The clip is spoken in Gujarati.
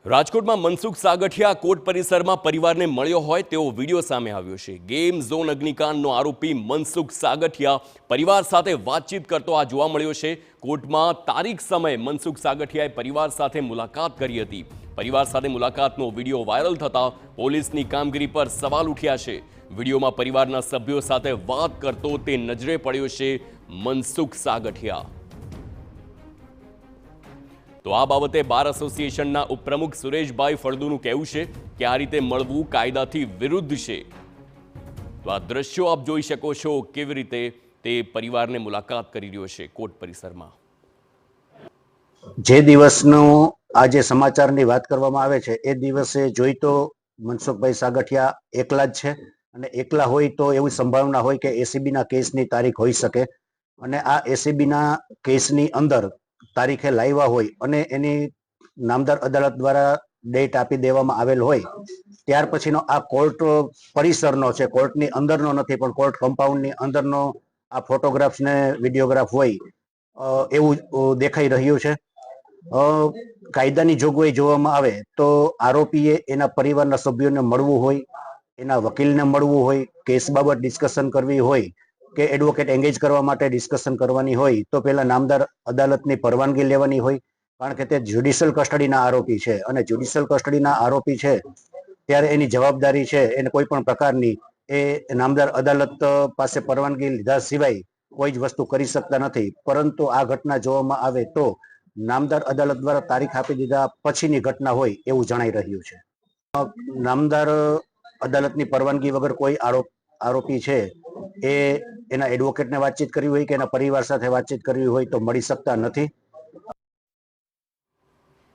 રાજકોટમાં મનસુખ સાગઠિયા કોર્ટ પરિસરમાં પરિવારને મળ્યો હોય તેવો વિડીયો સામે આવ્યો છે। ગેમ ઝોન અગ્નિકાંડનો આરોપી મનસુખ સાગઠિયા પરિવાર સાથે વાતચીત કરતો આ જોવા મળ્યો છે। કોર્ટમાં તારીખ સમયે મનસુખ સાગઠિયાએ પરિવાર સાથે મુલાકાત કરી હતી। પરિવાર સાથે મુલાકાતનો વિડીયો વાયરલ થતા પોલીસની કામગીરી પર સવાલ ઉઠ્યા છે। વિડીયોમાં પરિવારના સભ્યો સાથે વાત કરતો તે નજરે પડ્યો છે મનસુખ સાગઠિયા। તો આ બાબતે બાર એસોસિએશનના ઉપપ્રમુખ સુરેશભાઈ ફળદુનું કહેવું છે કે આ રીતે મળવું કાયદાથી વિરુદ્ધ છે। તો આ દ્રશ્યો આપ જોઈ શકો છો કેવી રીતે તે પરિવારને મુલાકાત કરી રહ્યો છે કોર્ટ પરિસરમાં। જે દિવસનો આજે સમાચારની વાત કરવામાં આવે છે એ દિવસે જોઈ તો મનસુખભાઈ સાગઠિયા એકલા જ છે અને એકલા હોય તો એવી સંભાવના હોય કે એસીબીના કેસની તારીખ હોઈ શકે અને આ એસીબીના કેસની અંદર તારીખે લાવ્યા હોય અને એની નામદાર અદાલત દ્વારા ડેટ આપી દેવામાં આવેલ હોય ત્યાર પછીનો આ કોર્ટ પરિસરનો છે, કોર્ટની અંદરનો નથી પણ કોર્ટ કમ્પાઉન્ડની અંદરનો આ ફોટોગ્રાફ્સ ને વિડીયોગ્રાફ હોય એવું દેખાઈ રહ્યું છે। કાયદાની જોગવાઈ જોવામાં આવે તો આરોપીએ એના પરિવારના સભ્યોને મળવું હોય, એના વકીલને મળવું હોય, કેસ બાબત ડિસ્કશન કરવી હોય કે એડવોકેટ એંગેજ કરવા માટે ડિસ્કશન કરવાની હોય તો પહેલા નામદાર અદાલતની પરવાનગી લેવાની હોય, કારણ કે તે જ્યુડિશિયલ કસ્ટડીના આરોપી છે અને જ્યુડિશિયલ કસ્ટડીના આરોપી છે ત્યારે એની જવાબદારી છે એને કોઈ પણ પ્રકારની એ નામદાર અદાલત પાસે પરવાનગી લીધા સિવાય કોઈ જ વસ્તુ કરી શકતા નથી। પરંતુ આ ઘટના જોવામાં આવે તો નામદાર અદાલત દ્વારા તારીખ આપી દીધા પછીની ઘટના હોય એવું જણાઈ રહ્યું છે। નામદાર અદાલતની પરવાનગી વગર કોઈ આરોપી છે એ એના એડવોકેટને વાતચીત કરવી હોય કે એના પરિવાર સાથે વાતચીત કરવી હોય તો મળી શકતા નથી।